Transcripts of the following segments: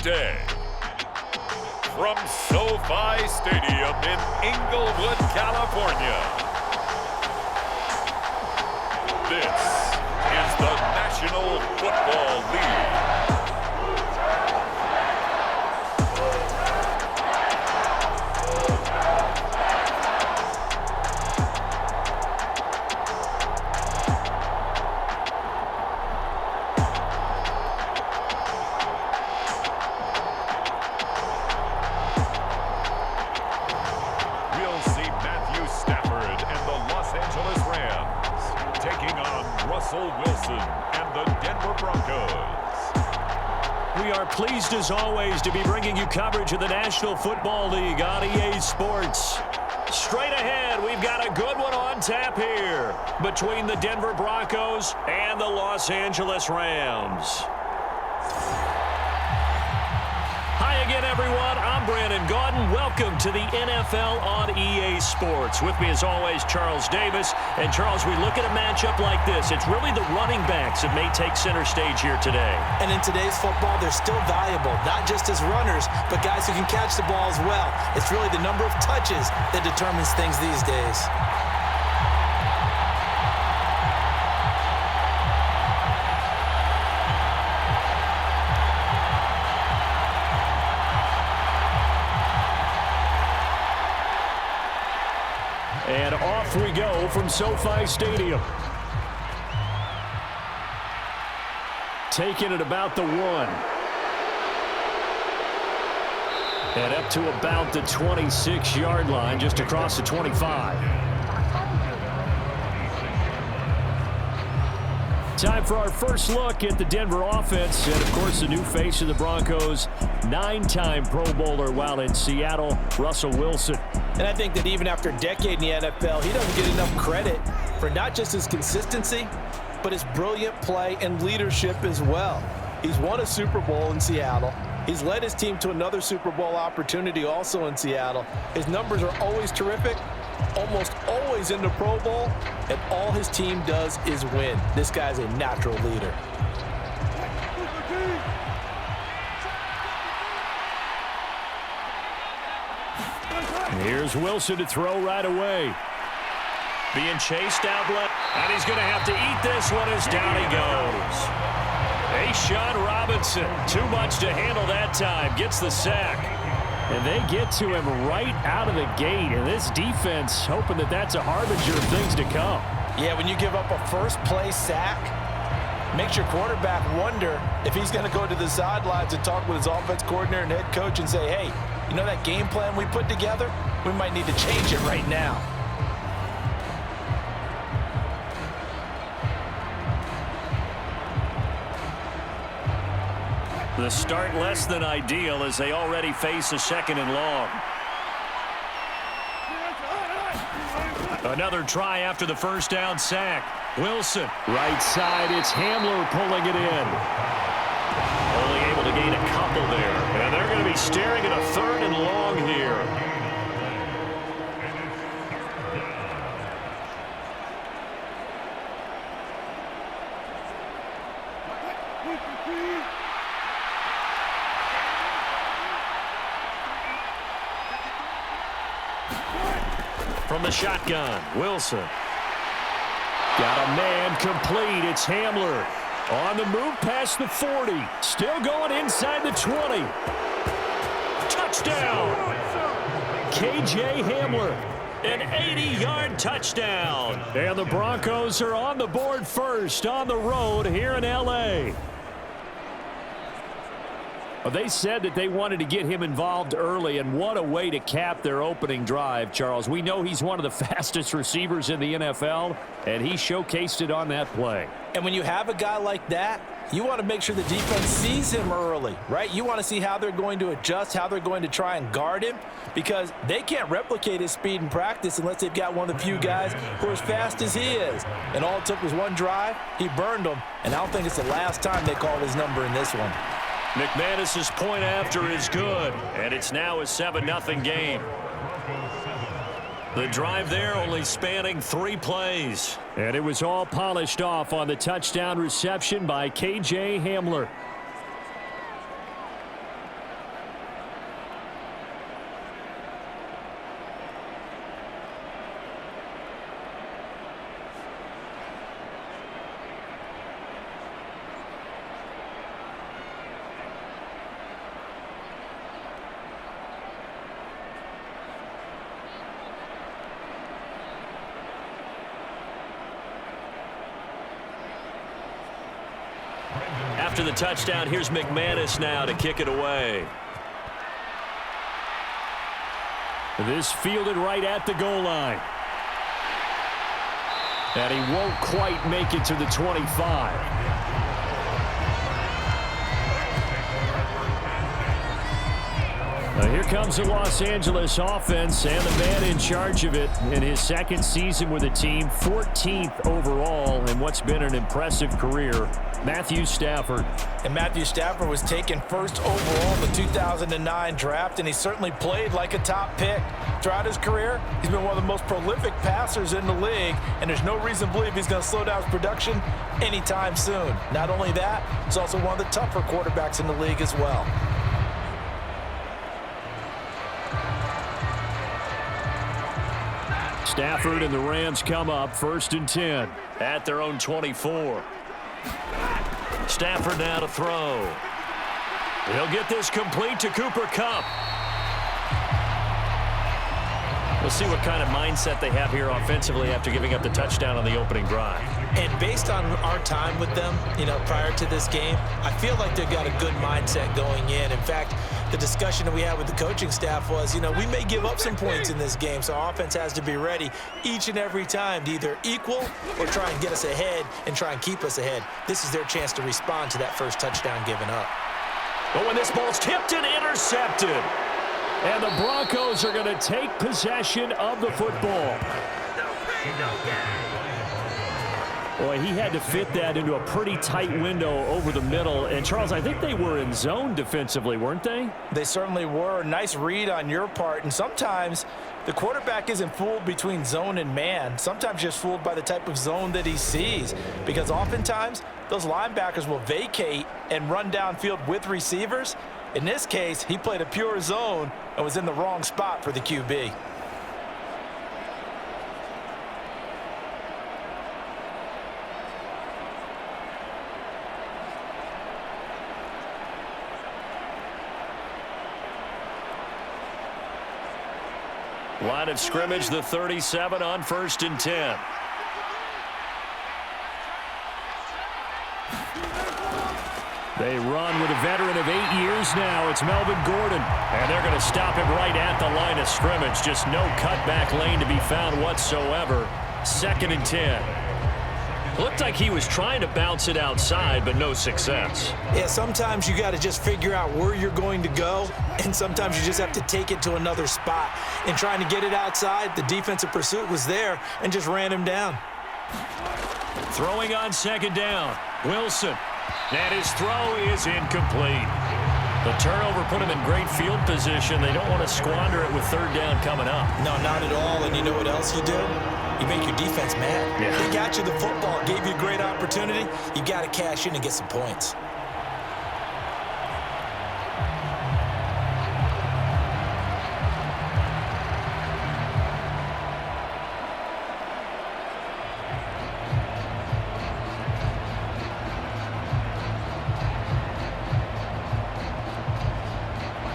Tuesday. From SoFi Stadium in Inglewood, California, this is the National Football League. And the Denver Broncos. We are pleased as always to be bringing you coverage of the National Football League on EA Sports. Straight ahead, we've got a good one on tap here between the Denver Broncos and the Los Angeles Rams. Hi again, everyone. I'm Brandon Gaudin. Welcome to the NFL on EA Sports. With me, as always, Charles Davis. And, Charles, we look at a matchup like this. It's really the running backs that may take center stage here today. And in today's football, they're still valuable, not just as runners, but guys who can catch the ball as well. It's really the number of touches that determines things these days. And off we go from SoFi Stadium. Taking it about the 1. And up to about the 26-yard line, just across the 25. Time for our first look at the Denver offense. And, of course, the new face of the Broncos, 9-time Pro Bowler while in Seattle, Russell Wilson. And I think that even after a decade in the NFL, he doesn't get enough credit for not just his consistency, but his brilliant play and leadership as well. He's won a Super Bowl in Seattle. He's led his team to another Super Bowl opportunity also in Seattle. His numbers are always terrific, almost always in the Pro Bowl, and all his team does is win. This guy's a natural leader. Here's Wilson to throw right away. Being chased out left, and he's going to have to eat this one as down he goes. Sean Robinson, too much to handle that time, gets the sack. And they get to him right out of the gate, and this defense hoping that that's a harbinger of things to come. Yeah, when you give up a first-play sack, makes your quarterback wonder if he's going to go to the sidelines and talk with his offense coordinator and head coach and say, hey, you know that game plan we put together? We might need to change it right now. The start less than ideal as they already face a 2nd and long. Another try after the first down sack. Wilson, right side, it's Hamler pulling it in. Only able to gain a couple there. And they're going to be staring at a 3rd and long here. From the shotgun, Wilson. Got a man complete. It's Hamler. On the move past the 40. Still going inside the 20. Touchdown! KJ Hamler. An 80-yard touchdown. And the Broncos are on the board first on the road here in L.A. Well, they said that they wanted to get him involved early, and what a way to cap their opening drive, Charles. We know he's one of the fastest receivers in the NFL, and he showcased it on that play. And when you have a guy like that, you want to make sure the defense sees him early, right? You want to see how they're going to adjust, how they're going to try and guard him, because they can't replicate his speed in practice unless they've got one of the few guys who are as fast as he is. And all it took was one drive. He burned them, and I don't think it's the last time they called his number in this one. McManus's point after is good, and it's now a 7-0 game. The drive there only spanning 3 plays. And it was all polished off on the touchdown reception by KJ Hamler. After the touchdown, here's McManus now to kick it away. This fielded right at the goal line. And he won't quite make it to the 25. Here comes the Los Angeles offense, and the man in charge of it in his second season with the team, 14th overall in what's been an impressive career, Matthew Stafford. And Matthew Stafford was taken first overall in the 2009 draft, and he certainly played like a top pick. Throughout his career, he's been one of the most prolific passers in the league, and there's no reason to believe he's going to slow down his production anytime soon. Not only that, he's also one of the tougher quarterbacks in the league as well. Stafford and the Rams come up 1st and 10 at their own 24. Stafford now to throw. He'll get this complete to Cooper Kupp. We'll see what kind of mindset they have here offensively after giving up the touchdown on the opening drive. And based on our time with them, prior to this game, I feel like they've got a good mindset going in. In fact, the discussion that we had with the coaching staff was, we may give up some points in this game, so our offense has to be ready each and every time to either equal or try and get us ahead and try and keep us ahead. This is their chance to respond to that first touchdown given up. But when this ball's tipped and intercepted, and the Broncos are going to take possession of the football. Boy, he had to fit that into a pretty tight window over the middle. And, Charles, I think they were in zone defensively, weren't they? They certainly were. Nice read on your part. And sometimes the quarterback isn't fooled between zone and man. Sometimes just fooled by the type of zone that he sees. Because oftentimes those linebackers will vacate and run downfield with receivers. In this case, he played a pure zone and was in the wrong spot for the QB. Line of scrimmage, the 37 on 1st and 10. They run with a veteran of 8 years now. It's Melvin Gordon. And they're going to stop him right at the line of scrimmage. Just no cutback lane to be found whatsoever. 2nd and 10. Looked like he was trying to bounce it outside, but no success. Yeah, sometimes you got to just figure out where you're going to go, and sometimes you just have to take it to another spot. And trying to get it outside, the defensive pursuit was there and just ran him down. Throwing on 2nd down, Wilson. And his throw is incomplete. The turnover put him in great field position. They don't want to squander it with 3rd down coming up. No, not at all. And you know what else you do? You make your defense mad. Yeah. They got you the football, gave you a great opportunity. You got to cash in and get some points.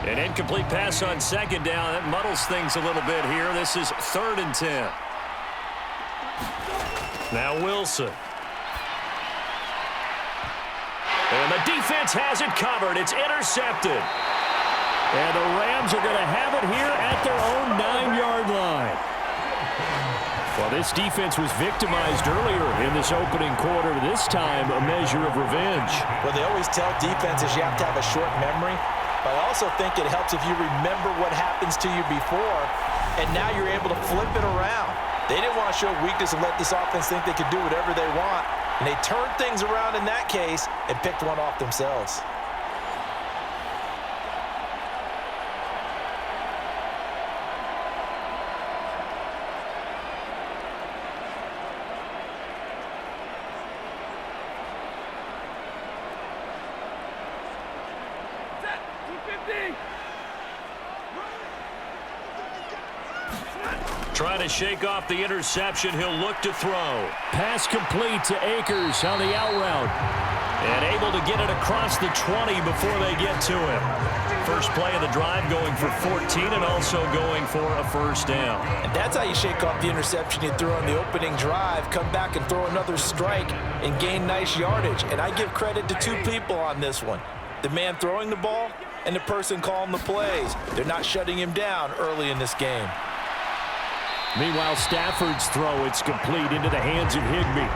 An incomplete pass on 2nd down. That muddles things a little bit here. This is 3rd and 10. Now Wilson. And the defense has it covered. It's intercepted. And the Rams are going to have it here at their own 9-yard line. Well, this defense was victimized earlier in this opening quarter. This time, a measure of revenge. Well, they always tell defenses you have to have a short memory. But I also think it helps if you remember what happens to you before, and now you're able to flip it around. They didn't want to show weakness and let this offense think they could do whatever they want. And they turned things around in that case and picked one off themselves. Trying to shake off the interception. He'll look to throw. Pass complete to Akers on the out route. And able to get it across the 20 before they get to him. First play of the drive going for 14 and also going for a first down. And that's how you shake off the interception you threw on the opening drive, come back and throw another strike and gain nice yardage. And I give credit to two people on this one. The man throwing the ball and the person calling the plays. They're not shutting him down early in this game. Meanwhile, Stafford's throw, it's complete into the hands of Higbee.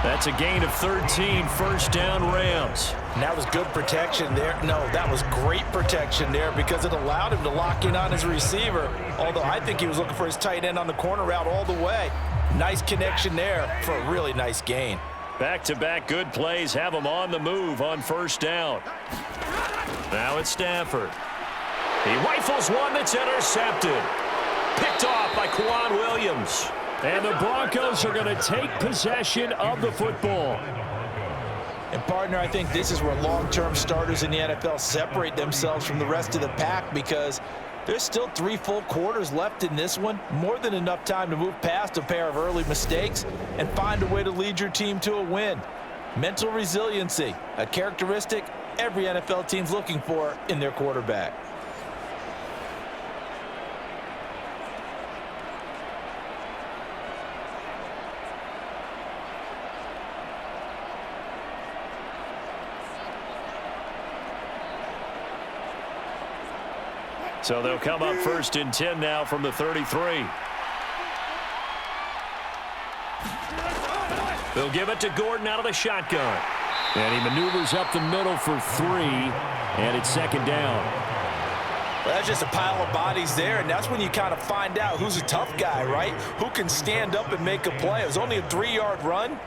That's a gain of 13, first down Rams. And that was good protection there. No, that was great protection there because it allowed him to lock in on his receiver, although I think he was looking for his tight end on the corner route all the way. Nice connection there for a really nice gain. Back-to-back good plays have him on the move on first down. Now it's Stafford. He rifles one that's intercepted. Picked off by Quan Williams. And the Broncos are going to take possession of the football. And, partner, I think this is where long-term starters in the NFL separate themselves from the rest of the pack because there's still 3 full quarters left in this one. More than enough time to move past a pair of early mistakes and find a way to lead your team to a win. Mental resiliency, a characteristic every NFL team's looking for in their quarterback. So they'll come up first and 10 now from the 33. They'll give it to Gordon out of the shotgun. And he maneuvers up the middle for 3, and it's second down. Well, that's just a pile of bodies there, and that's when you kind of find out who's a tough guy, right? Who can stand up and make a play. It was only a 3-yard run,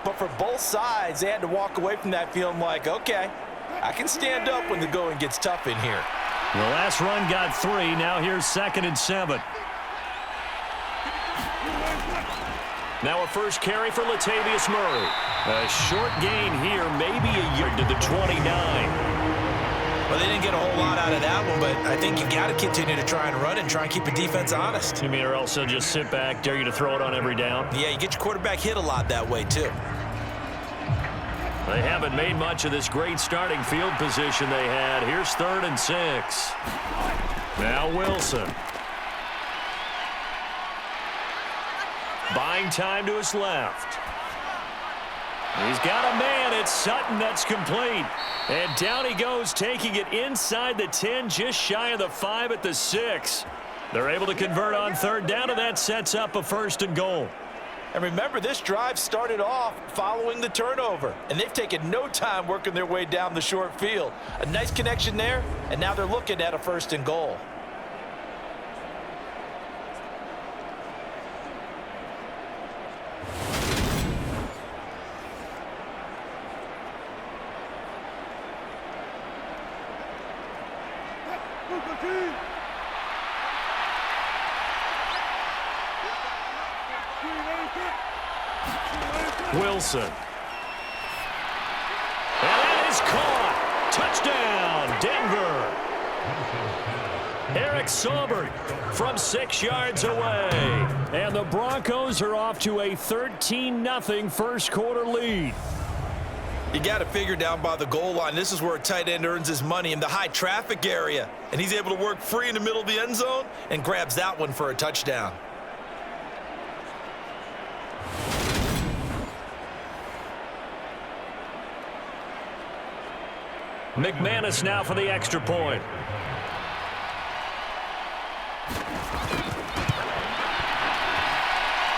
but for both sides, they had to walk away from that feeling like, okay, I can stand up when the going gets tough in here. The last run got 3. Now here's 2nd and 7. Now a first carry for Latavius Murray. A short gain here, maybe a yard to the 29. Well, they didn't get a whole lot out of that one, but I think you got to continue to try and run and try and keep the defense honest. You mean or else they'll just sit back, dare you to throw it on every down? Yeah, you get your quarterback hit a lot that way, too. They haven't made much of this great starting field position they had. Here's 3rd and 6. Now Wilson. Buying time to his left. He's got a man. It's Sutton. That's complete. And down he goes, taking it inside the 10, just shy of the 5 at the 6. They're able to convert on 3rd down, and that sets up a 1st and goal. And remember, this drive started off following the turnover, and they've taken no time working their way down the short field. A nice connection there, and now they're looking at a 1st and goal. Wilson. And that is caught. Touchdown, Denver. Eric Saubert from 6 yards away. And the Broncos are off to a 13-0 first quarter lead. You got it figured down by the goal line. This is where a tight end earns his money in the high traffic area. And he's able to work free in the middle of the end zone and grabs that one for a touchdown. McManus now for the extra point.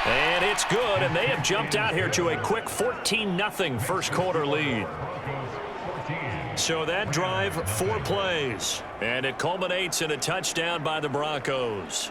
And it's good, and they have jumped out here to a quick 14-0 first quarter lead. So that drive, 4 plays, and it culminates in a touchdown by the Broncos.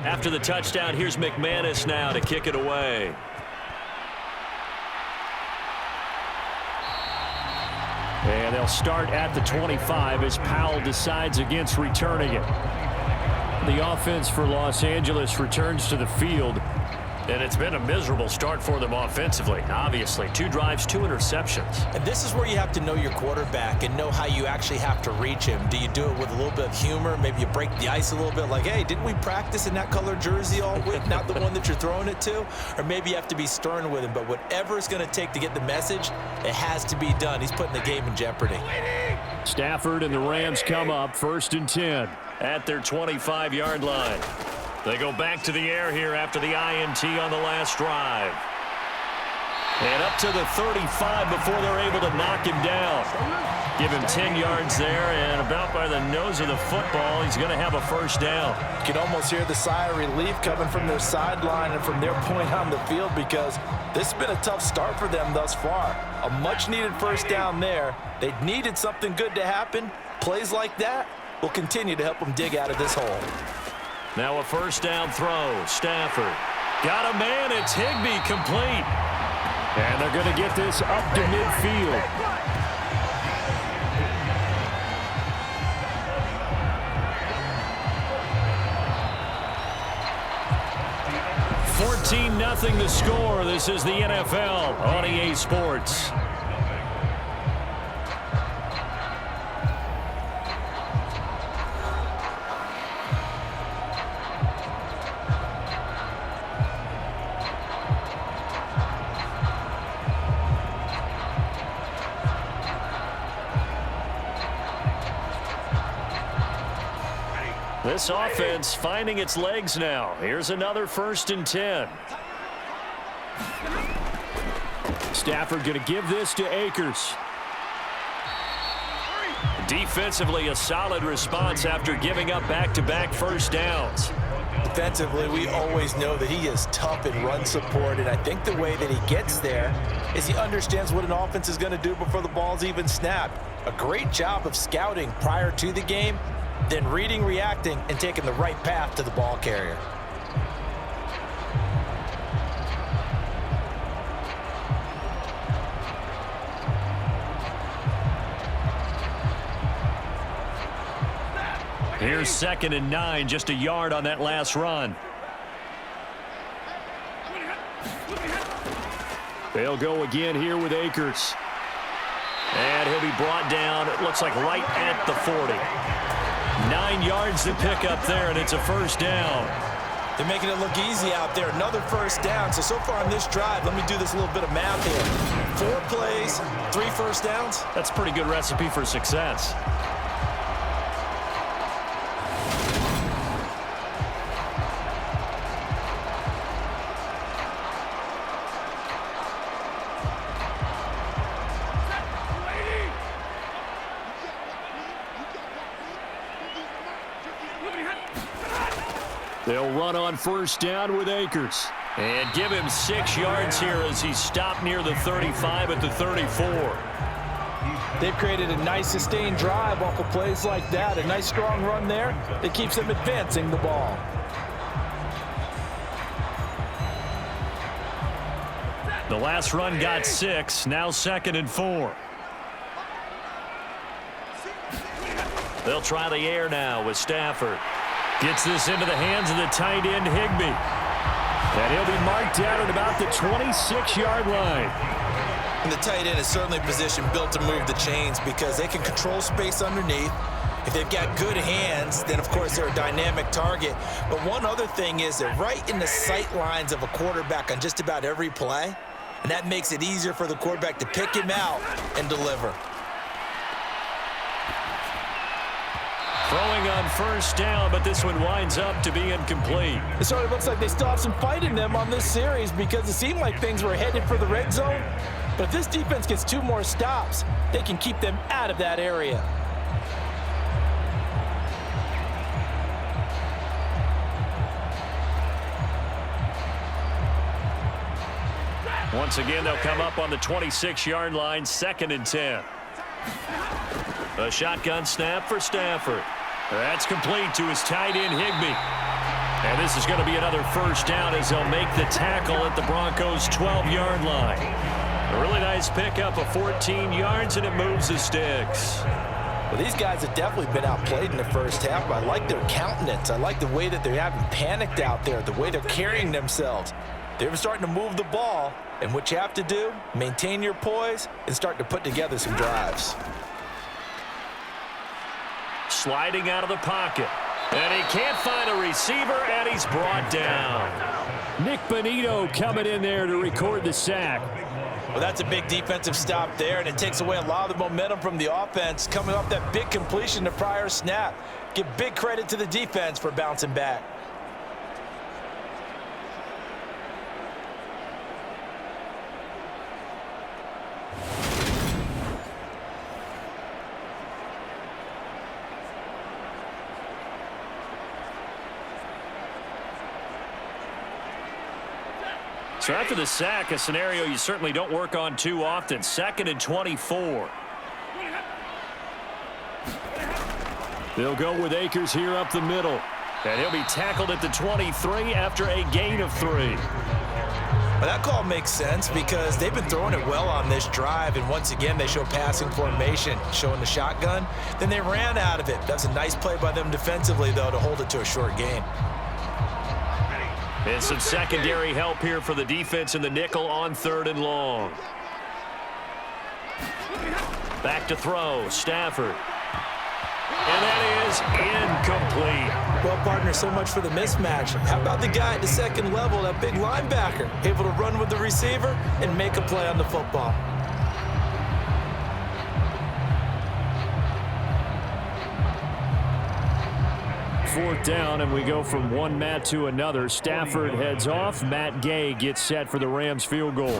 After the touchdown, here's McManus now to kick it away. And they'll start at the 25 as Powell decides against returning it. The offense for Los Angeles returns to the field. And it's been a miserable start for them offensively. Obviously, 2 drives, 2 interceptions. And this is where you have to know your quarterback and know how you actually have to reach him. Do you do it with a little bit of humor? Maybe you break the ice a little bit like, hey, didn't we practice in that color jersey all week? Not the one that you're throwing it to? Or maybe you have to be stern with him. But whatever it's going to take to get the message, it has to be done. He's putting the game in jeopardy. Stafford and the Rams come up 1st and 10 at their 25-yard line. They go back to the air here after the INT on the last drive. And up to the 35 before they're able to knock him down. Give him 10 yards there, and about by the nose of the football, he's going to have a first down. You can almost hear the sigh of relief coming from their sideline and from their point on the field because this has been a tough start for them thus far. A much-needed first down there. They needed something good to happen. Plays like that will continue to help them dig out of this hole. Now a first down throw. Stafford got a man. It's Higbee complete. And they're going to get this up to midfield. $14-0 the score. This is the NFL on EA Sports. This offense finding its legs now. Here's another 1st and 10. Stafford going to give this to Akers. Defensively, a solid response after giving up back-to-back first downs. Defensively, we always know that he is tough in run support, and I think the way that he gets there is he understands what an offense is going to do before the ball's even snapped. A great job of scouting prior to the game, then reading, reacting, and taking the right path to the ball carrier. Here's 2nd and 9, just a yard on that last run. They'll go again here with Akers. And he'll be brought down, it looks like right at the 40. 9 yards to pick up there, and it's a first down. They're making it look easy out there. Another first down. So far on this drive, let me do this little bit of math here. 4 plays, 3 first downs. That's a pretty good recipe for success. They'll run on first down with Akers. And give him 6 yards here as he's stopped near the 35 at the 34. They've created a nice sustained drive off of plays like that. A nice strong run there that keeps them advancing the ball. The last run got 6. Now 2nd and 4. They'll try the air now with Stafford. Gets this into the hands of the tight end, Higbee. And he'll be marked down at about the 26-yard line. And the tight end is certainly positioned built to move the chains because they can control space underneath. If they've got good hands, then, of course, they're a dynamic target. But one other thing is they're right in the sight lines of a quarterback on just about every play. And that makes it easier for the quarterback to pick him out and deliver. Throwing on first down, but this one winds up to be incomplete. It sort of looks like they still have some fight in them on this series because it seemed like things were headed for the red zone. But if this defense gets 2 more stops, they can keep them out of that area. Once again, they'll come up on the 26-yard line, 2nd and 10. A shotgun snap for Stafford. That's complete to his tight end, Higbee. And this is going to be another first down as they'll make the tackle at the Broncos' 12-yard line. A really nice pickup of 14 yards, and it moves the sticks. Well, these guys have definitely been outplayed in the first half, but I like their countenance. I like the way that they haven't panicked out there, the way they're carrying themselves. They're starting to move the ball, and what you have to do, maintain your poise and start to put together some drives. Sliding out of the pocket. And he can't find a receiver, and he's brought down. Nick Bonito coming in there to record the sack. Well, that's a big defensive stop there, and it takes away a lot of the momentum from the offense coming off that big completion the prior snap. Give big credit to the defense for bouncing back. So after the sack, a scenario you certainly don't work on too often. 2nd and 24. They'll go with Akers here up the middle. And he'll be tackled at the 23 after a gain of 3. Well, that call makes sense because they've been throwing it well on this drive, and once again they show passing formation, showing the shotgun. Then they ran out of it. That's a nice play by them defensively, though, to hold it to a short gain. And some secondary help here for the defense in the nickel on 3rd and long. Back to throw, Stafford. And that is incomplete. Well, partner, so much for the mismatch. How about the guy at the second level, that big linebacker, able to run with the receiver and make a play on the football? Fourth down, and we go from one Matt to another. Stafford heads off. Matt Gay gets set for the Rams field goal.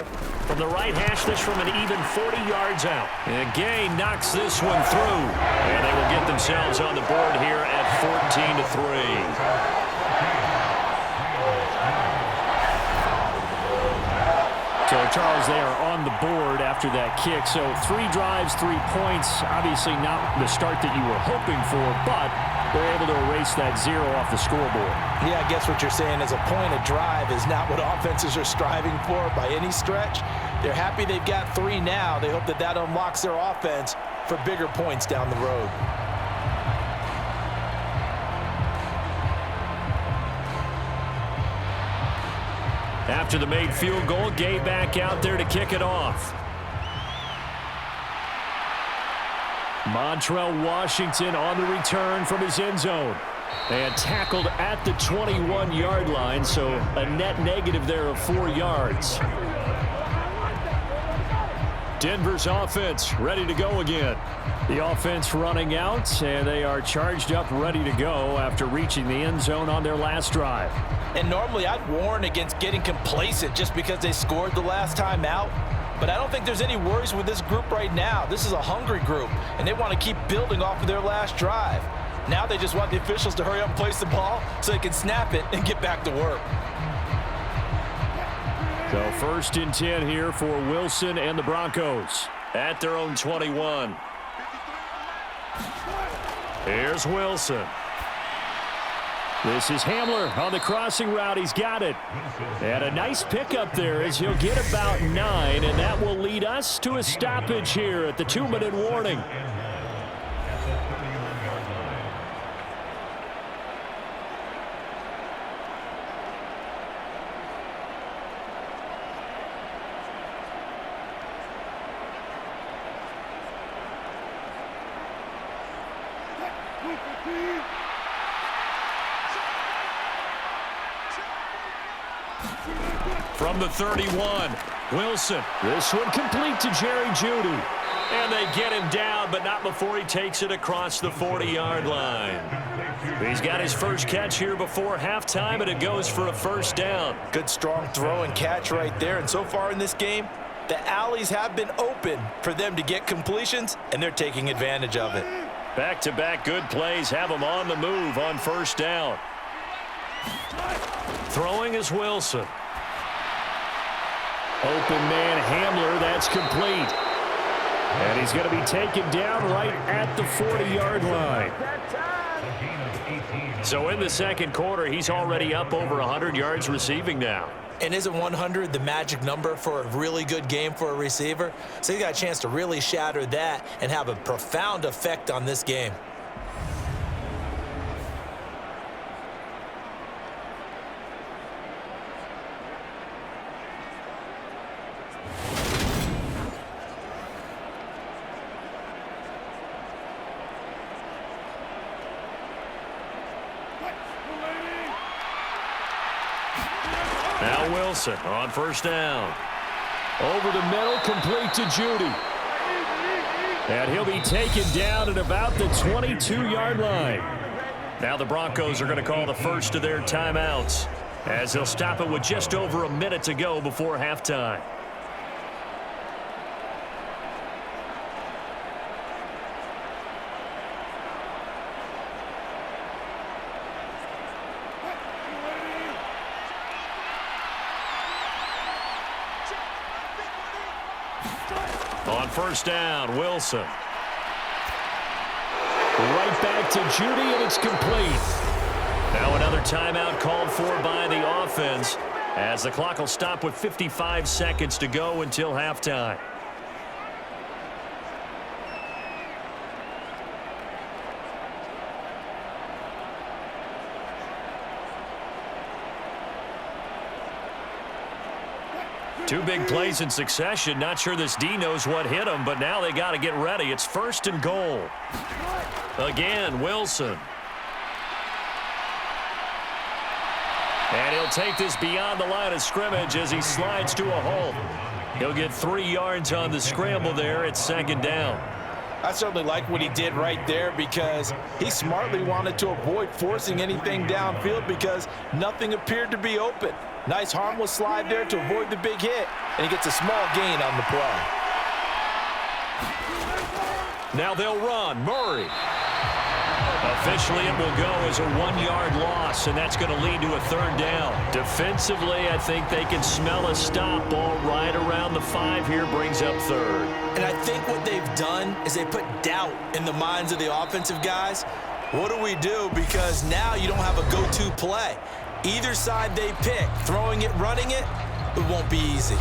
From the right hash, this from an even 40 yards out. And Gay knocks this one through. And they will get themselves on the board here at 14-3. So, Charles, they are on the board after that kick. So 3 drives, 3 points. Obviously not the start that you were hoping for, but they're able to erase that 0 off the scoreboard. Yeah, I guess what you're saying is a point of drive is not what offenses are striving for by any stretch. They're happy they've got 3 now. They hope that that unlocks their offense for bigger points down the road. After the made field goal, Gay back out there to kick it off. Montrell Washington on the return from his end zone. And tackled at the 21-yard line, so a net negative there of 4 yards. Denver's offense ready to go again. The offense running out, and they are charged up ready to go after reaching the end zone on their last drive. And normally I'd warn against getting complacent just because they scored the last time out. But I don't think there's any worries with this group right now. This is a hungry group, and they want to keep building off of their last drive. Now they just want the officials to hurry up and place the ball so they can snap it and get back to work. So 1st and 10 here for Wilson and the Broncos at their own 21. Here's Wilson. This is Hamler on the crossing route. He's got it. And a nice pickup there as he'll get about 9, and that will lead us to a stoppage here at the 2-minute warning. From the 31, Wilson. This one complete to Jeudy. And they get him down, but not before he takes it across the 40-yard line. He's got his first catch here before halftime, and it goes for a 1st down. Good, strong throw and catch right there. And so far in this game, the alleys have been open for them to get completions, and they're taking advantage of it. Back-to-back good plays have them on the move on 1st down. Throwing is Wilson. Open man Hamler, that's complete. And he's going to be taken down right at the 40-yard line. So in the 2nd quarter, he's already up over 100 yards receiving now. And isn't 100 the magic number for a really good game for a receiver? So he got a chance to really shatter that and have a profound effect on this game. Now Wilson on first down. Over the middle, complete to Jeudy. And he'll be taken down at about the 22-yard line. Now the Broncos are going to call the first of their timeouts as they'll stop it with just over a minute to go before halftime. On first down, Wilson. Right back to Jeudy, and it's complete. Now another timeout called for by the offense as the clock will stop with 55 seconds to go until halftime. Two big plays in succession. Not sure this D knows what hit him, but now they got to get ready. It's first and goal. Again, Wilson. And he'll take this beyond the line of scrimmage as he slides to a halt. He'll get 3 yards on the scramble there. It's second down. I certainly like what he did right there because he smartly wanted to avoid forcing anything downfield because nothing appeared to be open. Nice harmless slide there to avoid the big hit, and he gets a small gain on the play. Now they'll run. Murray. Officially, it will go as a 1-yard loss, and that's going to lead to a third down. Defensively, I think they can smell a stop. Ball right around the 5 here brings up third. And I think what they've done is they put doubt in the minds of the offensive guys. What do we do? Because now you don't have a go-to play. Either side they pick, throwing it, running it, it won't be easy.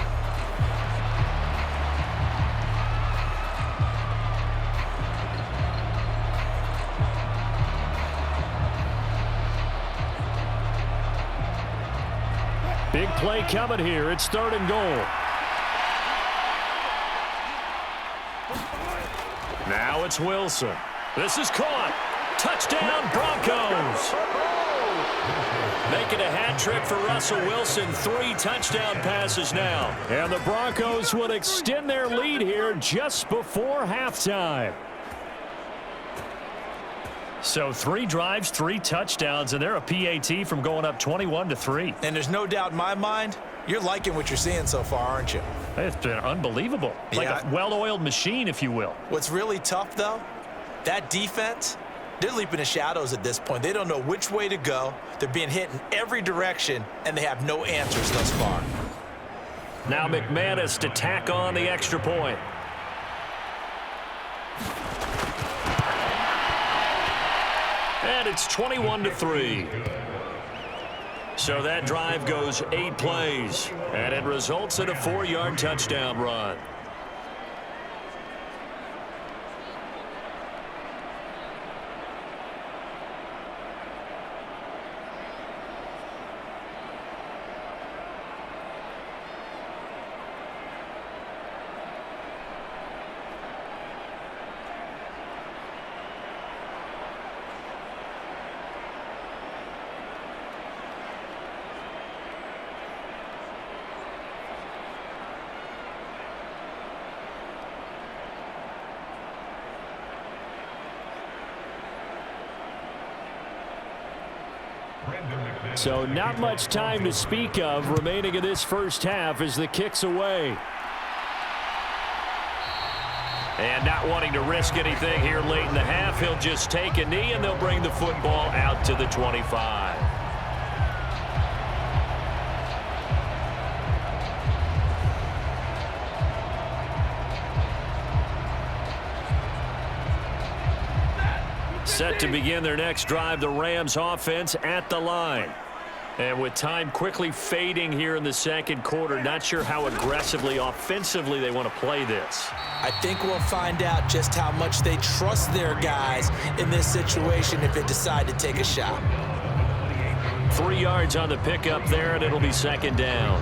Big play coming here. It's third and goal. Now it's Wilson. This is caught. Touchdown, Broncos. Making a hat trick for Russell Wilson. 3 touchdown passes now. And the Broncos would extend their lead here just before halftime. So 3 drives, 3 touchdowns, and they're a PAT from going up 21-3. And there's no doubt in my mind, you're liking what you're seeing so far, aren't you? It's been unbelievable. Like a well-oiled machine, if you will. What's really tough, though, that defense, they're leaping the shadows at this point. They don't know which way to go. They're being hit in every direction, and they have no answers thus far. Now McManus to tack on the extra point. And it's 21-3. So that drive goes 8 plays, and it results in a 4-yard touchdown run. So not much time to speak of remaining in this first half as the kick's away. And not wanting to risk anything here late in the half, he'll just take a knee and they'll bring the football out to the 25. Set to begin their next drive, the Rams offense at the line. And with time quickly fading here in the second quarter, not sure how aggressively, offensively they want to play this. I think we'll find out just how much they trust their guys in this situation if they decide to take a shot. 3 yards on the pickup there, and it'll be second down.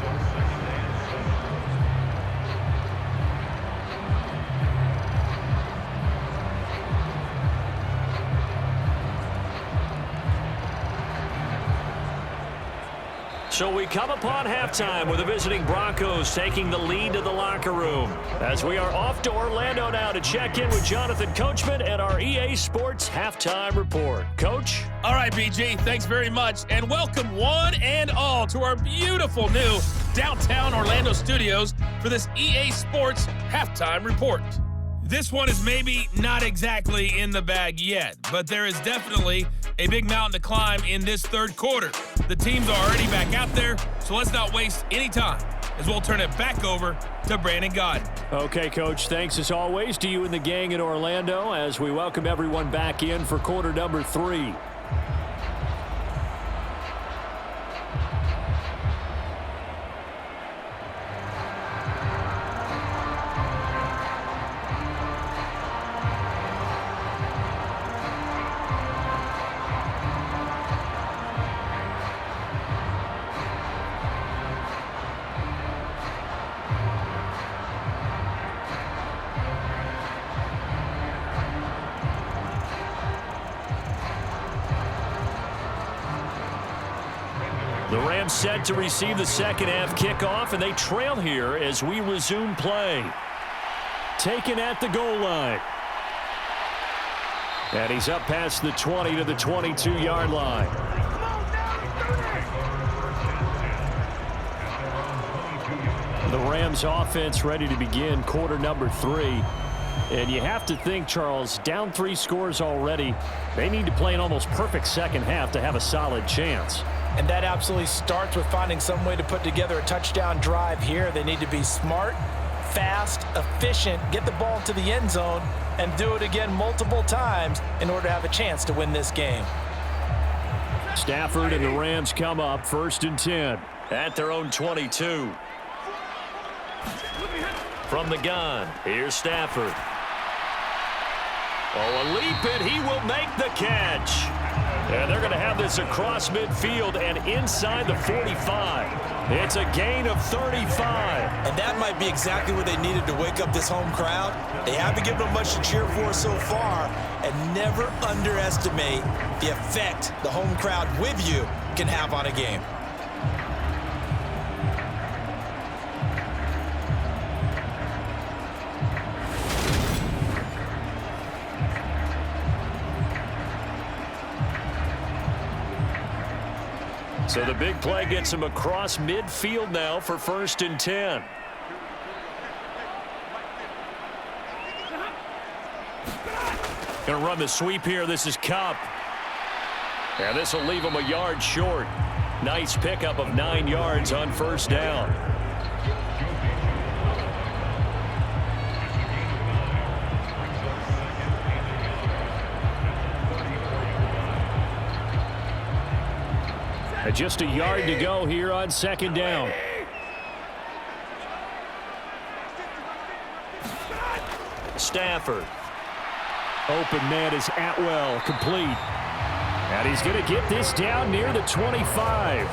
So we come upon halftime with the visiting Broncos taking the lead to the locker room. As we are off to Orlando now to check in with Jonathan Coachman and our EA Sports Halftime Report. Coach? All right, BG, thanks very much. And welcome one and all to our beautiful new downtown Orlando studios for this EA Sports Halftime Report. This one is maybe not exactly in the bag yet, but there is definitely a big mountain to climb in this third quarter. The teams are already back out there, so let's not waste any time as we'll turn it back over to Brandon Godden. Okay, Coach, thanks as always to you and the gang in Orlando as we welcome everyone back in for quarter number 3. The Rams set to receive the second half kickoff, and they trail here as we resume play. Taken at the goal line. And he's up past the 20 to the 22-yard line. The Rams offense ready to begin quarter number 3. And you have to think, Charles, down 3 scores already. They need to play an almost perfect second half to have a solid chance. And that absolutely starts with finding some way to put together a touchdown drive here. They need to be smart, fast, efficient, get the ball to the end zone, and do it again multiple times in order to have a chance to win this game. Stafford and the Rams come up 1st and 10 at their own 22. From the gun, here's Stafford. Oh, a leap, and he will make the catch. And they're going to have this across midfield and inside the 45. It's a gain of 35. And that might be exactly what they needed to wake up this home crowd. They haven't given them much to cheer for so far, and never underestimate the effect the home crowd with you can have on a game. So the big play gets him across midfield now for 1st and 10. Going to run the sweep here. This is Kupp. And this will leave him a yard short. Nice pickup of 9 yards on 1st down. Just a yard to go here on 2nd down. Stafford. Open man is Atwell, complete. And he's going to get this down near the 25.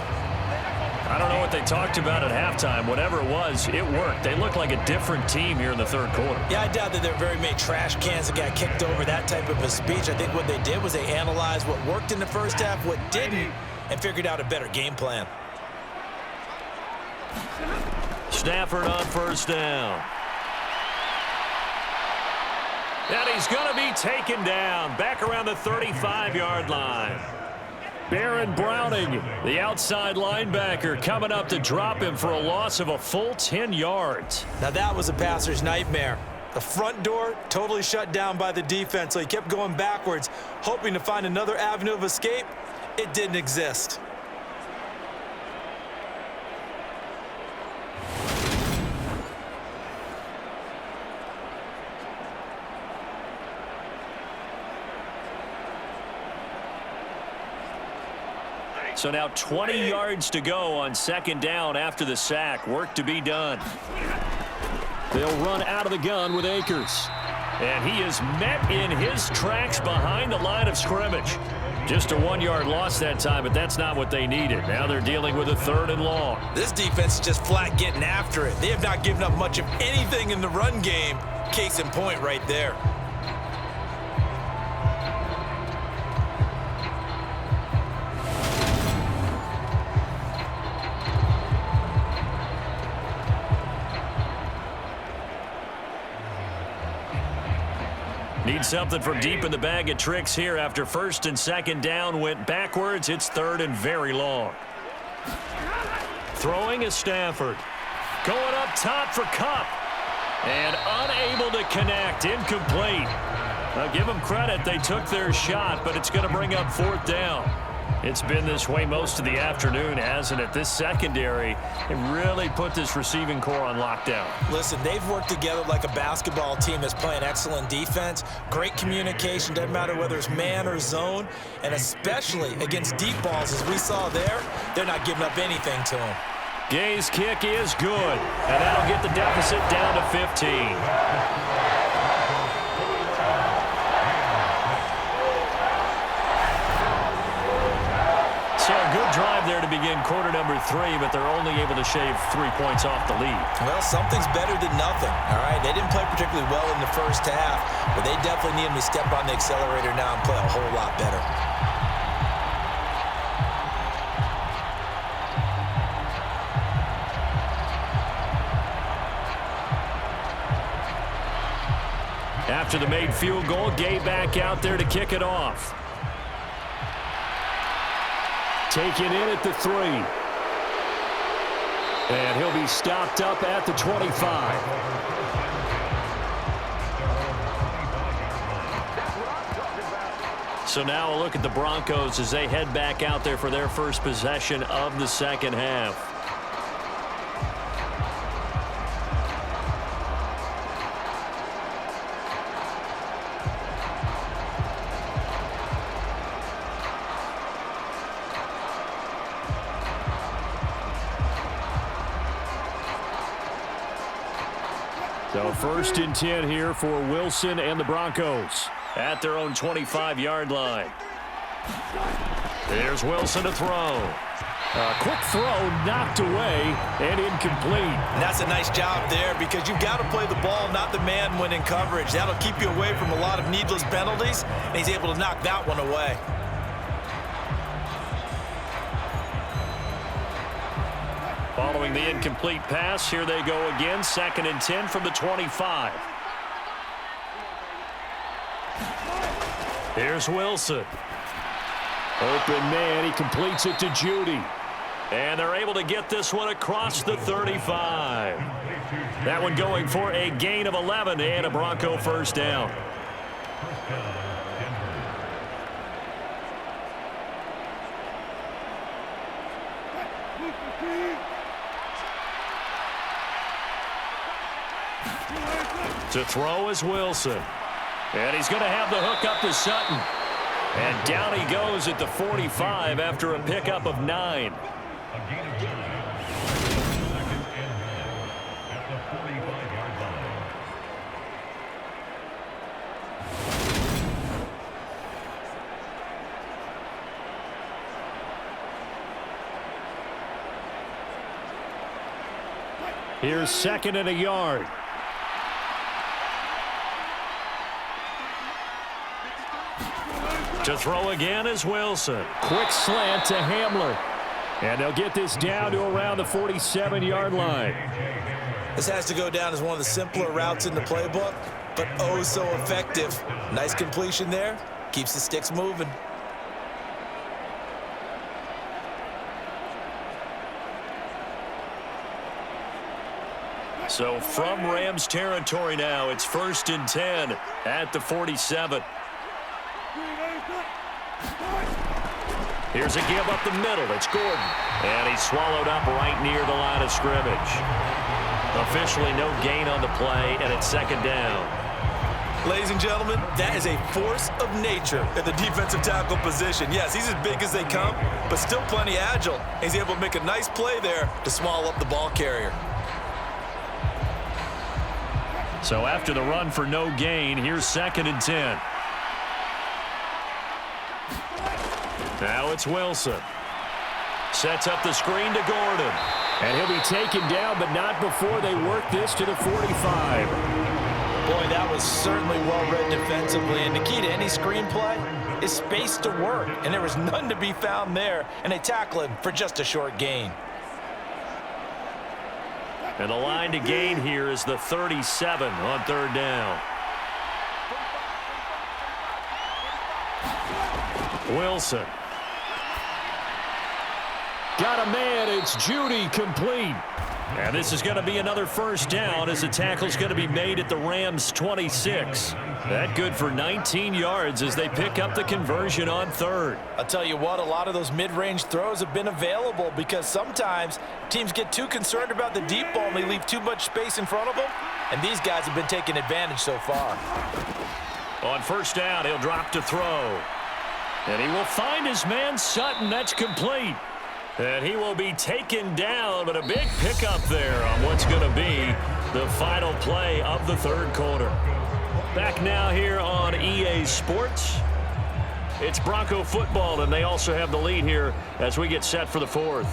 I don't know what they talked about at halftime. Whatever it was, it worked. They look like a different team here in the 3rd quarter. Yeah, I doubt that there are very many trash cans that got kicked over, that type of a speech. I think what they did was they analyzed what worked in the first half, what didn't, and figured out a better game plan. Stafford on 1st down. And he's going to be taken down back around the 35-yard line. Baron Browning, the outside linebacker, coming up to drop him for a loss of a full 10 yards. Now that was a passer's nightmare. The front door totally shut down by the defense, so he kept going backwards, hoping to find another avenue of escape. It didn't exist. So now 20 yards to go on second down after the sack. Work to be done. They'll run out of the gun with Akers. And he is met in his tracks behind the line of scrimmage. Just a 1-yard loss that time, but that's not what they needed. Now they're dealing with a 3rd and long. This defense is just flat getting after it. They have not given up much of anything in the run game. Case in point right there. Need something from deep in the bag of tricks here after 1st and 2nd down went backwards. It's 3rd and very long. Throwing is Stafford. Going up top for Kupp. And unable to connect. Incomplete. Now give them credit. They took their shot, but it's going to bring up 4th down. It's been this way most of the afternoon, hasn't it? This secondary, it really put this receiving core on lockdown. Listen, they've worked together like a basketball team that's playing excellent defense. Great communication, doesn't matter whether it's man or zone. And especially against deep balls, as we saw there, they're not giving up anything to them. Gay's kick is good, and that'll get the deficit down to 15. So a good drive there to begin quarter number 3, but they're only able to shave 3 points off the lead. Well, something's better than nothing, all right? They didn't play particularly well in the first half, but they definitely need them to step on the accelerator now and play a whole lot better. After the made field goal, Gay back out there to kick it off. Taken in at the 3. And he'll be stopped up at the 25. So now a look at the Broncos as they head back out there for their first possession of the second half. So 1st and 10 here for Wilson and the Broncos at their own 25-yard line. There's Wilson to throw. A quick throw knocked away and incomplete. And that's a nice job there because you've got to play the ball, not the man when in coverage. That'll keep you away from a lot of needless penalties, and he's able to knock that one away. Following the incomplete pass, here they go again. 2nd and 10 from the 25. Here's Wilson. Open man, he completes it to Jeudy. And they're able to get this one across the 35. That one going for a gain of 11 and a Bronco 1st down. To throw is Wilson. And he's going to have the hook up to Sutton. And down he goes at the 45 after a pickup of 9. Here's 2nd and a yard. To throw again is Wilson. Quick slant to Hamler. And they'll get this down to around the 47-yard line. This has to go down as one of the simpler routes in the playbook, but oh so effective. Nice completion there. Keeps the sticks moving. So from Rams territory now, it's 1st and 10 at the 47. Here's a give up the middle. It's Gordon. And he's swallowed up right near the line of scrimmage. Officially no gain on the play, and it's 2nd down. Ladies and gentlemen, that is a force of nature at the defensive tackle position. Yes, he's as big as they come, but still plenty agile. He's able to make a nice play there to swallow up the ball carrier. So after the run for no gain, here's 2nd and 10. Now it's Wilson. Sets up the screen to Gordon. And he'll be taken down, but not before they work this to the 45. Boy, that was certainly well-read defensively. And the key to any screenplay is space to work. And there was none to be found there. And they tackle him for just a short gain. And the line to gain here is the 37 on 3rd down. Wilson. Got a man. It's Jeudy, complete. And this is going to be another 1st down as the tackle's going to be made at the Rams' 26. That good for 19 yards as they pick up the conversion on 3rd. I'll tell you what, a lot of those mid-range throws have been available because sometimes teams get too concerned about the deep ball and they leave too much space in front of them. And these guys have been taking advantage so far. On 1st down, he'll drop to throw. And he will find his man Sutton. That's complete. And he will be taken down, but a big pickup there on what's going to be the final play of the 3rd quarter. Back now here on EA Sports. It's Bronco football, and they also have the lead here as we get set for the 4th.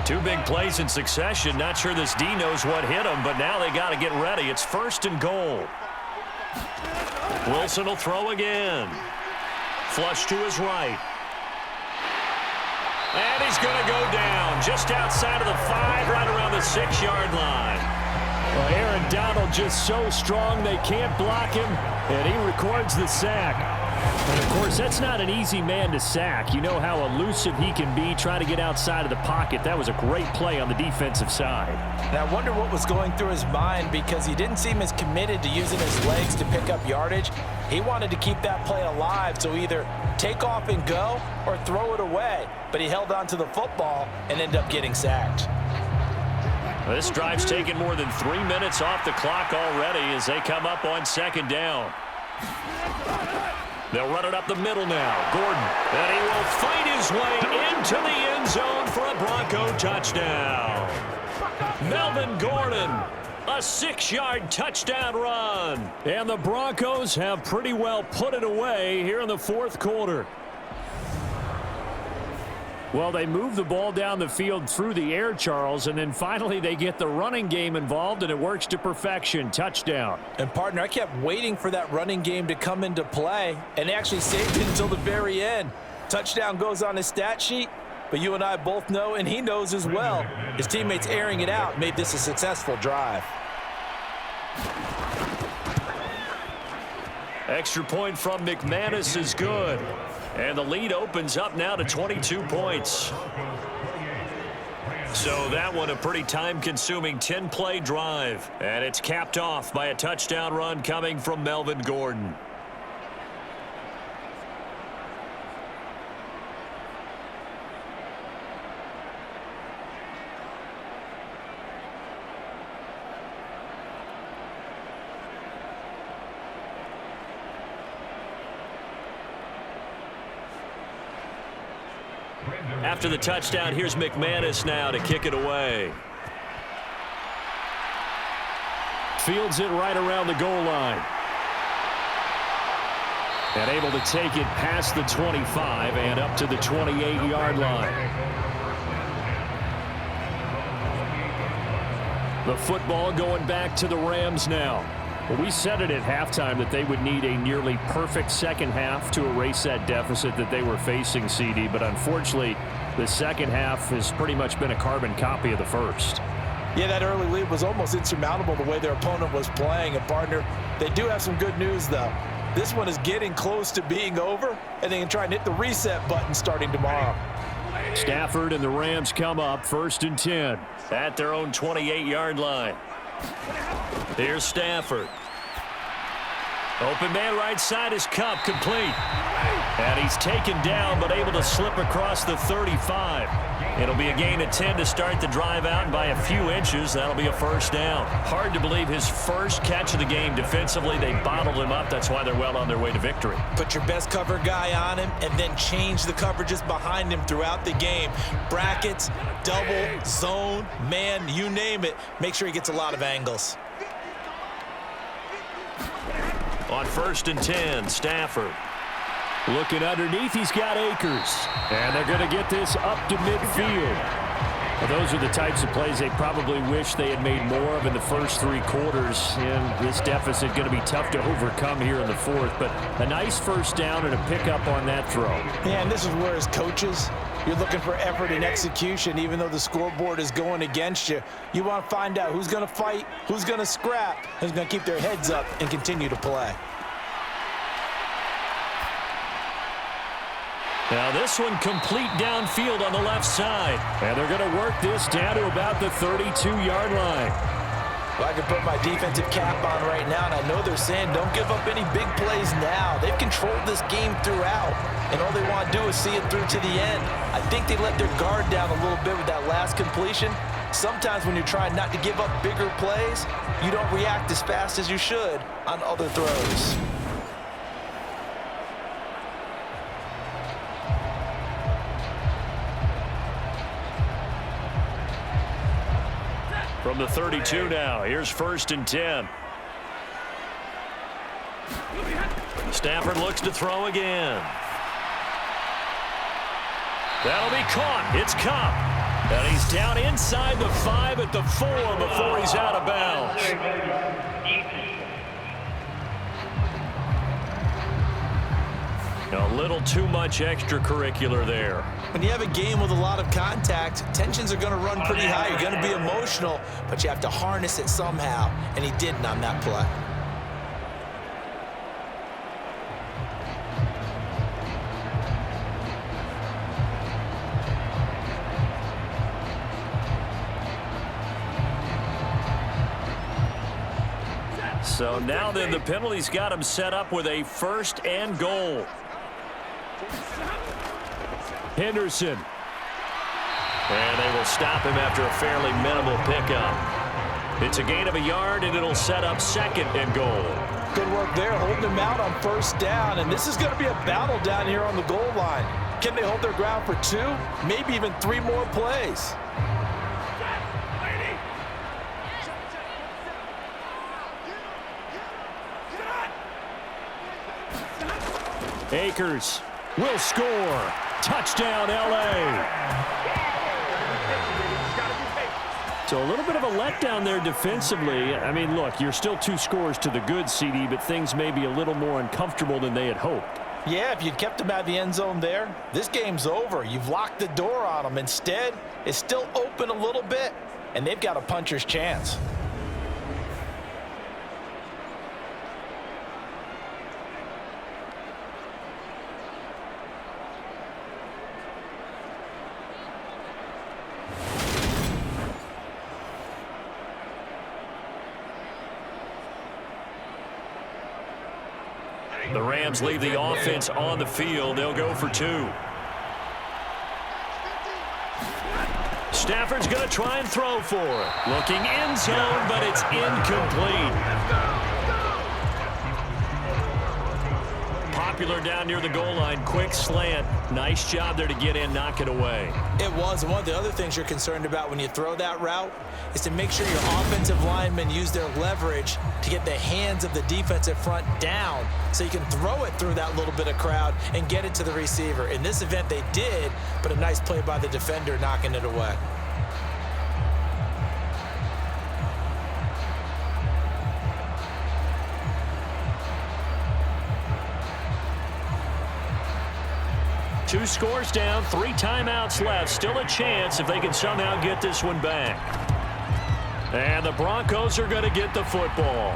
Two big plays in succession. Not sure this D knows what hit him, but now they got to get ready. It's 1st and goal. Wilson will throw again. Flush to his right. And he's going to go down just outside of the 5, right around the 6-yard line. Well, Aaron Donald just so strong they can't block him, and he records the sack. And, of course, that's not an easy man to sack. You know how elusive he can be trying to get outside of the pocket. That was a great play on the defensive side. And I wonder what was going through his mind because he didn't seem as committed to using his legs to pick up yardage. He wanted to keep that play alive, so either take off and go or throw it away. But he held on to the football and ended up getting sacked. This drive's taken more than 3 minutes off the clock already as they come up on 2nd down. They'll run it up the middle now. Gordon. And he will fight his way into the end zone for a Bronco touchdown. Melvin Gordon. A 6-yard touchdown run. And the Broncos have pretty well put it away here in the 4th quarter. Well, they move the ball down the field through the air, Charles, and then finally they get the running game involved, and it works to perfection. Touchdown. And, partner, I kept waiting for that running game to come into play, and they actually saved it until the very end. Touchdown goes on his stat sheet, but you and I both know, and he knows as well, his teammates airing it out made this a successful drive. Extra point from McManus is good. And the lead opens up now to 22 points. So that one a pretty time-consuming 10-play drive. And it's capped off by a touchdown run coming from Melvin Gordon. After the touchdown, here's McManus now to kick it away. Fields it right around the goal line. And able to take it past the 25 and up to the 28-yard line. The football going back to the Rams now. Well, we said it at halftime that they would need a nearly perfect second half to erase that deficit that they were facing, CD. But unfortunately, the second half has pretty much been a carbon copy of the first. Yeah, that early lead was almost insurmountable the way their opponent was playing. And, partner, they do have some good news, though. This one is getting close to being over, and they can try and hit the reset button starting tomorrow. Stafford and the Rams come up 1st and 10 at their own 28-yard line. Here's Stafford. Open man right side is Kupp, complete. And he's taken down, but able to slip across the 35. It'll be a gain of 10 to start the drive out, and by a few inches, that'll be a first down. Hard to believe his first catch of the game defensively. They bottled him up. That's why they're well on their way to victory. Put your best cover guy on him and then change the coverages behind him throughout the game. Brackets, double, zone, man, you name it. Make sure he gets a lot of angles. On 1st and 10, Stafford. Looking underneath, he's got Akers. And they're going to get this up to midfield. Well, those are the types of plays they probably wish they had made more of in the first 3 quarters. And this deficit going to be tough to overcome here in the 4th. But a nice first down and a pickup on that throw. Yeah, and this is where as coaches, you're looking for effort and execution, even though the scoreboard is going against you. You want to find out who's going to fight, who's going to scrap, who's going to keep their heads up and continue to play. Now this one complete downfield on the left side. And they're going to work this down to about the 32-yard line. Well, I can put my defensive cap on right now, and I know they're saying don't give up any big plays now. They've controlled this game throughout, and all they want to do is see it through to the end. I think they let their guard down a little bit with that last completion. Sometimes when you're trying not to give up bigger plays, you don't react as fast as you should on other throws. From the 32 now, here's 1st and 10. Stafford looks to throw again. That'll be caught. It's Kupp. And he's down inside the 5 at the 4 before he's out of bounds. A little too much extracurricular there. When you have a game with a lot of contact, tensions are going to run pretty high. You're going to be emotional, but you have to harness it somehow, and he didn't on that play. So now then the penalty's got him set up with a 1st and goal. Henderson. And they will stop him after a fairly minimal pickup. It's a gain of a yard, and it'll set up 2nd and goal. Good work there, holding him out on 1st down, and this is going to be a battle down here on the goal line. Can they hold their ground for 2, maybe even 3 more plays? Akers will score. Touchdown, L.A. So a little bit of a letdown there defensively. I mean, look, you're still 2 scores to the good, CD, but things may be a little more uncomfortable than they had hoped. Yeah, if you'd kept them out of the end zone there, this game's over. You've locked the door on them. Instead, it's still open a little bit, and they've got a puncher's chance. The Rams leave the offense on the field. They'll go for 2. Stafford's going to try and throw for it. Looking end zone, but it's incomplete. Popular down near the goal line. Quick slant. Nice job there to get in, knock it away. It was. And one of the other things you're concerned about when you throw that route is to make sure your offensive linemen use their leverage to get the hands of the defensive front down so you can throw it through that little bit of crowd and get it to the receiver. In this event, they did, but a nice play by the defender knocking it away. Two scores down, 3 timeouts left. Still a chance if they can somehow get this one back. And the Broncos are going to get the football.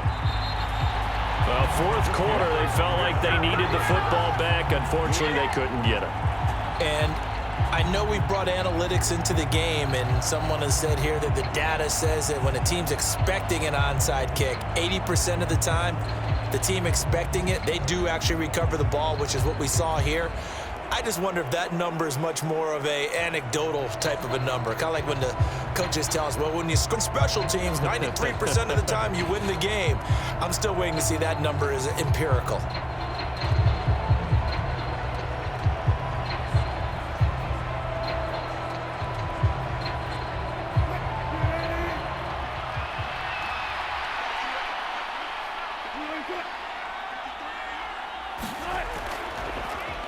Well, 4th quarter, they felt like they needed the football back. Unfortunately, they couldn't get it. And I know we brought analytics into the game, and someone has said here that the data says that when a team's expecting an onside kick, 80% of the time, the team expecting it, they do actually recover the ball, which is what we saw here. I just wonder if that number is much more of a anecdotal type of a number. Kind of like when the coaches tell us, well, when you score special teams, 93% of the time you win the game. I'm still waiting to see that number is empirical.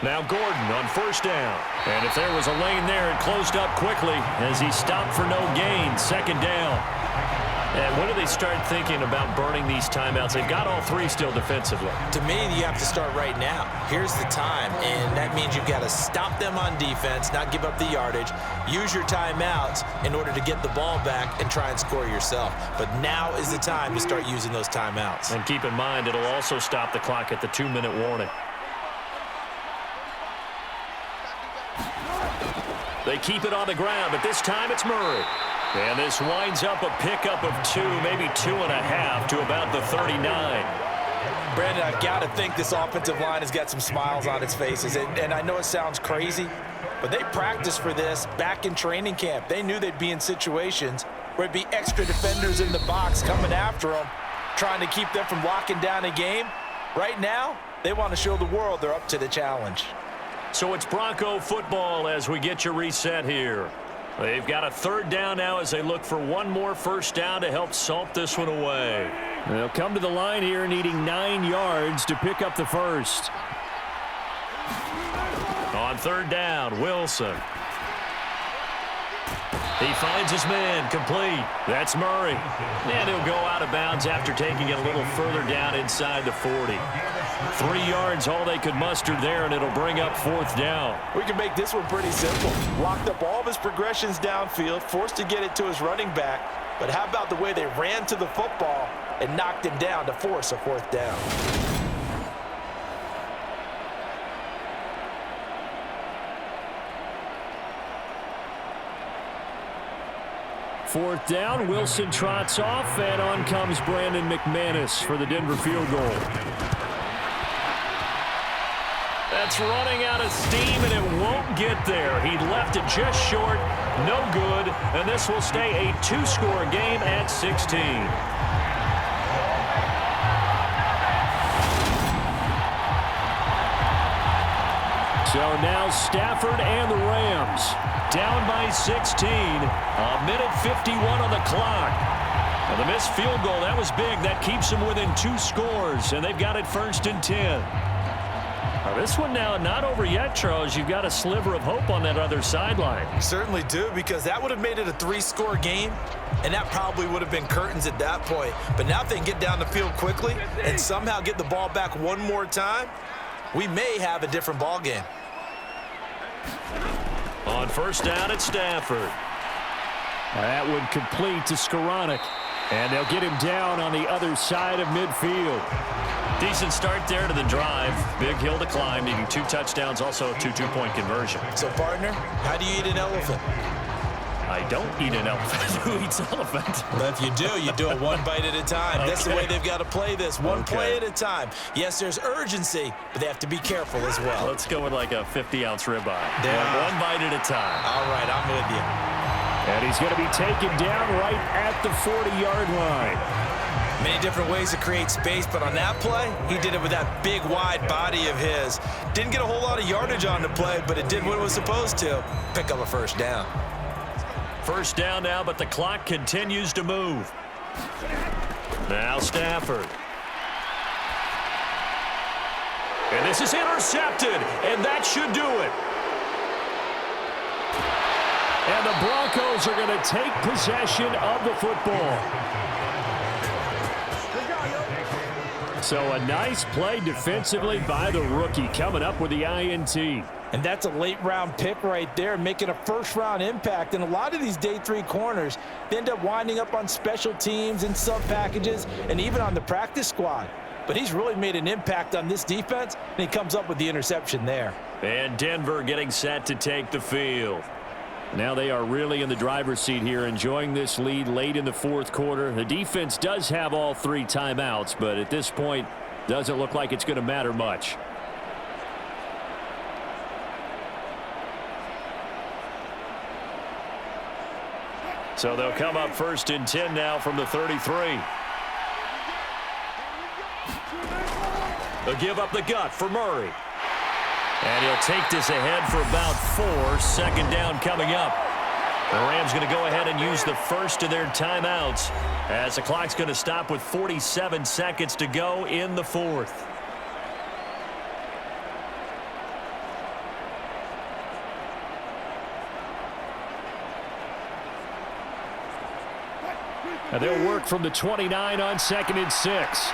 Now Gordon on first down. And if there was a lane there, it closed up quickly as he stopped for no gain. Second down. And when do they start thinking about burning these timeouts? They've got all three still defensively. To me, you have to start right now. Here's the time, and that means you've got to stop them on defense, not give up the yardage, use your timeouts in order to get the ball back and try and score yourself. But now is the time to start using those timeouts. And keep in mind, it'll also stop the clock at the 2-minute warning. They keep it on the ground, but this time it's Murray. And this winds up a pickup of 2, maybe 2.5 to about the 39. Brandon, I've got to think this offensive line has got some smiles on its faces. And I know it sounds crazy, but they practiced for this back in training camp. They knew they'd be in situations where it'd be extra defenders in the box coming after them, trying to keep them from locking down a game. Right now, they want to show the world they're up to the challenge. So it's Bronco football as we get you reset here. They've got a third down now as they look for one more first down to help salt this one away. They'll come to the line here needing 9 yards to pick up the first. On third down, Wilson. He finds his man, complete. That's Murray. And he'll go out of bounds after taking it a little further down inside the 40. 3 yards, all they could muster there, and it'll bring up fourth down. We can make this one pretty simple. Locked up all of his progressions downfield, forced to get it to his running back. But how about the way they ran to the football and knocked him down to force a fourth down? Fourth down, Wilson trots off, and on comes Brandon McManus for the Denver field goal. That's running out of steam, and it won't get there. He left it just short, no good, and this will stay a 2-score game at 16. So now Stafford and the Rams down by 16. A minute 51 on the clock. Now the missed field goal, that was big. That keeps them within 2 scores, and they've got it first and 10. Now this one now not over yet, Charles. You've got a sliver of hope on that other sideline. Certainly do, because that would have made it a 3-score game, and that probably would have been curtains at that point. But now if they can get down the field quickly and somehow get the ball back one more time, we may have a different ball game. On first down at Stafford. That would complete to Skoranek. And they'll get him down on the other side of midfield. Decent start there to the drive. Big hill to climb, needing 2 touchdowns, also a 2 two-point conversion. So, partner, how do you eat an elephant? I don't eat an elephant. Who eats elephant? But if you do it one bite at a time. Okay. That's the way they've got to play this, one play at a time. Yes, there's urgency, but they have to be careful as well. Let's go with like a 50-ounce ribeye. One bite at a time. All right, I'm with you. And he's going to be taken down right at the 40-yard line. Many different ways to create space, but on that play, he did it with that big, wide body of his. Didn't get a whole lot of yardage on the play, but it did what it was supposed to. Pick up a first down. First down now, but the clock continues to move. Now Stafford. And this is intercepted, and that should do it. And the Broncos are going to take possession of the football. So a nice play defensively by the rookie, coming up with the INT. And that's a late-round pick right there, making a first-round impact. And a lot of these day 3 corners, they end up winding up on special teams and sub-packages and even on the practice squad. But he's really made an impact on this defense, and he comes up with the interception there. And Denver getting set to take the field. Now they are really in the driver's seat here, enjoying this lead late in the 4th quarter. The defense does have all 3 timeouts, but at this point, Doesn't look like it's going to matter much. So they'll come up 1st and 10 now from the 33. They'll give up the gut for Murray. And he'll take this ahead for about 4. 2nd down coming up. The Rams going to go ahead and use the first of their timeouts as the clock's going to stop with 47 seconds to go in the 4th. And they'll work from the 29 on 2nd and 6.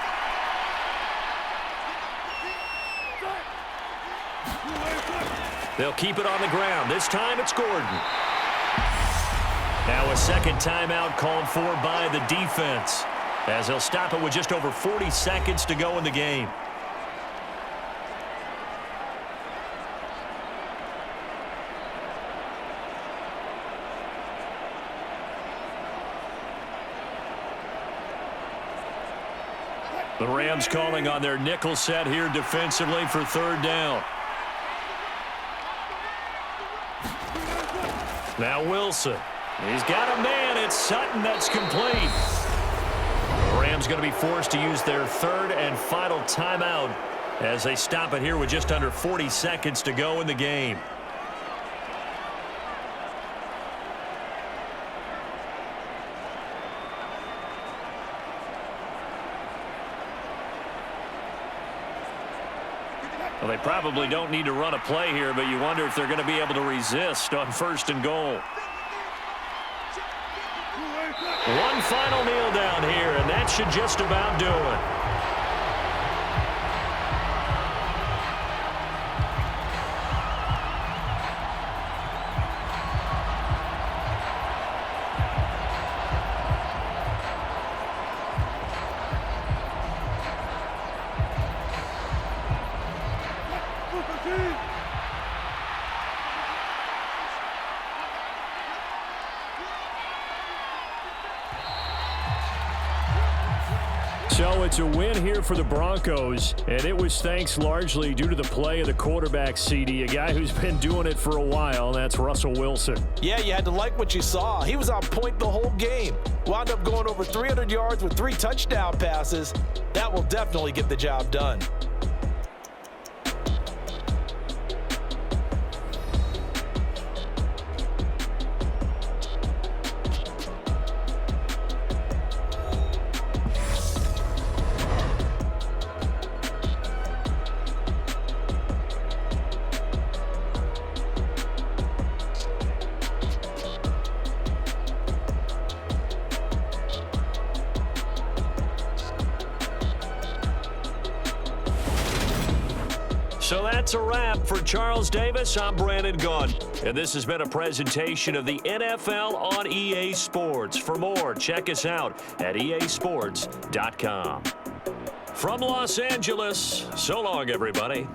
They'll keep it on the ground. This time it's Gordon. Now a second timeout called for by the defense as they'll stop it with just over 40 seconds to go in the game. The Rams calling on their nickel set here defensively for 3rd down. Now Wilson. He's got a man. It's Sutton that's complete. The Rams going to be forced to use their 3rd and final timeout as they stop it here with just under 40 seconds to go in the game. Well, they probably don't need to run a play here, but you wonder if they're going to be able to resist on 1st and goal. One final kneel down here, and that should just about do it. So it's a win here for the Broncos, and it was thanks largely due to the play of the quarterback, CD, a guy who's been doing it for a while, and that's Russell Wilson. Yeah, you had to like what you saw. He was on point the whole game. Wound up going over 300 yards with 3 touchdown passes. That will definitely get the job done. So that's a wrap for Charles Davis. I'm Brandon Gunn, and this has been a presentation of the NFL on EA Sports. For more, check us out at easports.com. From Los Angeles, so long, everybody.